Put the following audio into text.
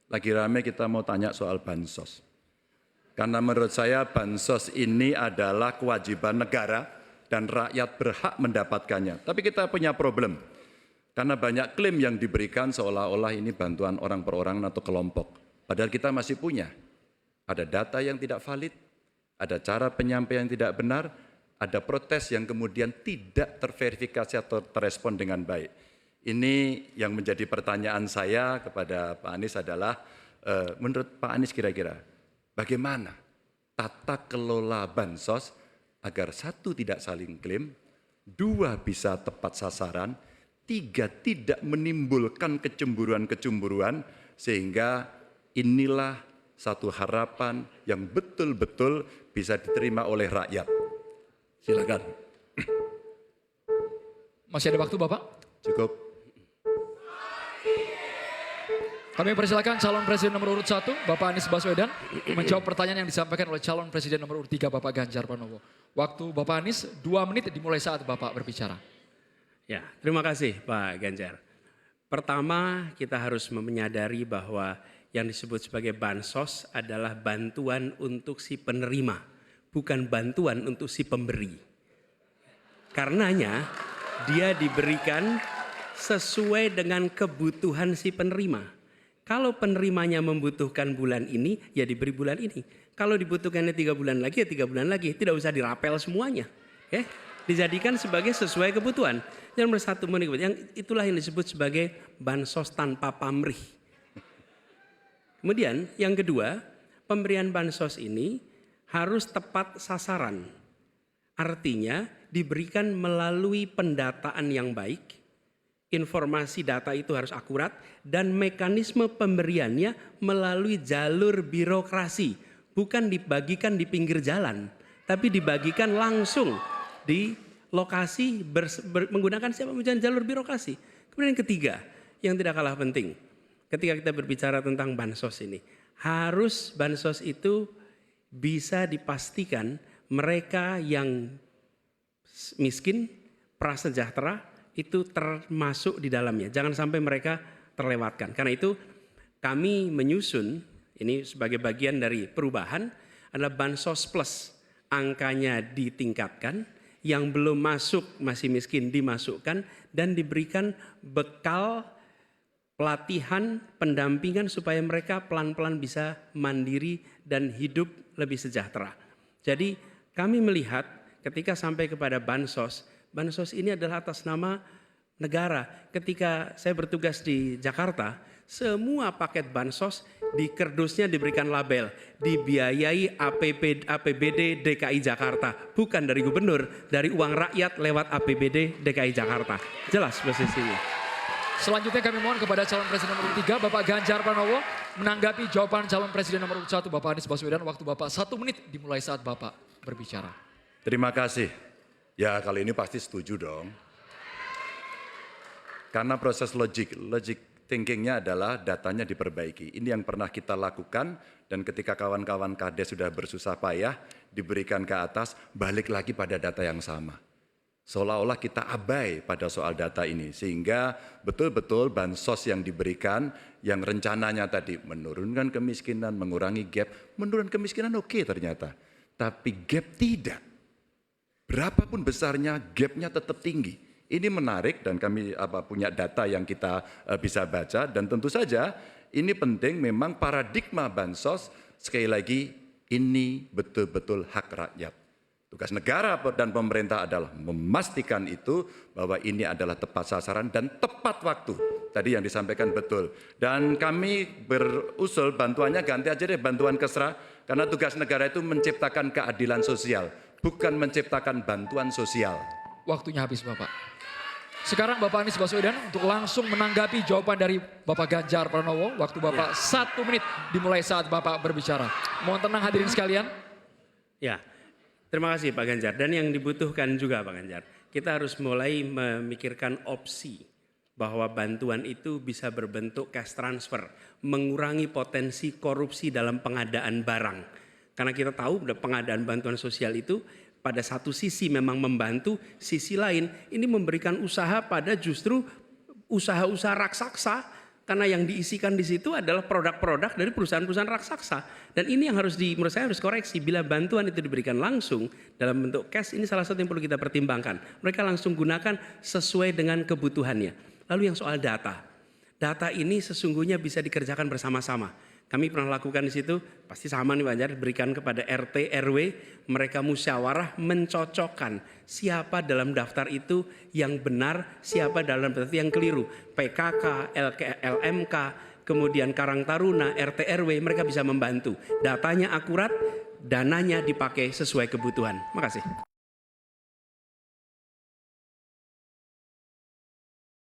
Lagi rame kita mau tanya soal bansos. Karena menurut saya bansos ini adalah kewajiban negara dan rakyat berhak mendapatkannya. Tapi kita punya problem. Karena banyak klaim yang diberikan seolah-olah ini bantuan orang per orang atau kelompok. Padahal kita masih punya. Ada data yang tidak valid, ada cara penyampaian yang tidak benar, ada protes yang kemudian tidak terverifikasi atau terrespon dengan baik. Ini yang menjadi pertanyaan saya kepada Pak Anies adalah, menurut Pak Anies kira-kira bagaimana tata kelola bansos agar satu tidak saling klaim, dua bisa tepat sasaran, tiga tidak menimbulkan kecemburuan-kecemburuan, sehingga inilah satu harapan yang betul-betul bisa diterima oleh rakyat. Silakan. Masih ada waktu Bapak? Cukup. Kami persilakan calon presiden nomor urut 1, Bapak Anies Baswedan, menjawab pertanyaan yang disampaikan oleh calon presiden nomor urut 3, Bapak Ganjar Pranowo. Waktu Bapak Anies 2 menit dimulai saat Bapak berbicara. Ya, terima kasih Pak Ganjar. Pertama, kita harus menyadari bahwa yang disebut sebagai bansos adalah bantuan untuk si penerima, bukan bantuan untuk si pemberi. Karenanya, dia diberikan sesuai dengan kebutuhan si penerima. Kalau penerimanya membutuhkan bulan ini, ya diberi bulan ini. Kalau dibutuhkannya 3 bulan lagi, ya 3 bulan lagi. Tidak usah dirapel semuanya. Ya, dijadikan sebagai sesuai kebutuhan. Yang nomor 1, itulah yang disebut sebagai bansos tanpa pamrih. Kemudian yang kedua, pemberian bansos ini harus tepat sasaran. Artinya diberikan melalui pendataan yang baik. Informasi data itu harus akurat dan mekanisme pemberiannya melalui jalur birokrasi, bukan dibagikan di pinggir jalan, tapi dibagikan langsung di lokasi menggunakan jalur birokrasi. Kemudian yang ketiga, yang tidak kalah penting, ketika kita berbicara tentang bansos ini, harus bansos itu bisa dipastikan mereka yang miskin, prasejahtera, itu termasuk di dalamnya. Jangan sampai mereka terlewatkan. Karena itu kami menyusun, ini sebagai bagian dari perubahan, adalah Bansos Plus. Angkanya ditingkatkan, yang belum masuk masih miskin dimasukkan, dan diberikan bekal pelatihan, pendampingan supaya mereka pelan-pelan bisa mandiri dan hidup lebih sejahtera. Jadi kami melihat ketika sampai kepada bansos ini adalah atas nama negara. Ketika saya bertugas di Jakarta, semua paket bansos di kerdusnya diberikan label, dibiayai APBD DKI Jakarta. Bukan dari gubernur, dari uang rakyat lewat APBD DKI Jakarta. Jelas posisinya. Selanjutnya kami mohon kepada calon presiden nomor 3, Bapak Ganjar Pranowo, menanggapi jawaban calon presiden nomor 1, Bapak Anies Baswedan. Waktu Bapak 1 menit dimulai saat Bapak berbicara. Terima kasih. Ya kali ini pasti setuju dong. Karena proses logic thinkingnya adalah datanya diperbaiki. Ini yang pernah kita lakukan dan ketika kawan-kawan Kades sudah bersusah payah diberikan ke atas, balik lagi pada data yang sama. Seolah-olah kita abai pada soal data ini sehingga betul-betul bansos yang diberikan yang rencananya tadi menurunkan kemiskinan, mengurangi gap, menurunkan kemiskinan oke ternyata. Tapi gap tidak. Berapapun besarnya, gapnya tetap tinggi. Ini menarik dan kami punya data yang kita bisa baca. Dan tentu saja ini penting memang paradigma bansos, sekali lagi ini betul-betul hak rakyat. Tugas negara dan pemerintah adalah memastikan itu bahwa ini adalah tepat sasaran dan tepat waktu. Tadi yang disampaikan betul. Dan kami berusul bantuannya ganti aja deh bantuan kesra. Karena tugas negara itu menciptakan keadilan sosial. Bukan menciptakan bantuan sosial. Waktunya habis Bapak. Sekarang Bapak Anies Baswedan untuk langsung menanggapi jawaban dari Bapak Ganjar Pranowo. Waktu Bapak 1 menit dimulai saat Bapak berbicara. Mohon tenang hadirin sekalian. Ya, terima kasih Pak Ganjar. Dan yang dibutuhkan juga Pak Ganjar, kita harus mulai memikirkan opsi bahwa bantuan itu bisa berbentuk cash transfer, mengurangi potensi korupsi dalam pengadaan barang. Karena kita tahu pengadaan bantuan sosial itu pada satu sisi memang membantu, sisi lain ini memberikan usaha pada justru usaha-usaha raksasa Karena yang diisikan di situ adalah produk-produk dari perusahaan-perusahaan raksasa. Dan ini yang menurut saya harus koreksi. Bila bantuan itu diberikan langsung dalam bentuk cash, ini salah satu yang perlu kita pertimbangkan. Mereka langsung gunakan sesuai dengan kebutuhannya. Lalu yang soal data. Data ini sesungguhnya bisa dikerjakan bersama-sama. Kami pernah lakukan di situ, pasti sama nih Pak Jar, berikan kepada RT, RW, mereka musyawarah mencocokkan siapa dalam daftar itu yang benar, siapa dalam daftar yang keliru. PKK, LMK, kemudian Karang Taruna, RT, RW, mereka bisa membantu. Datanya akurat, dananya dipakai sesuai kebutuhan. Makasih.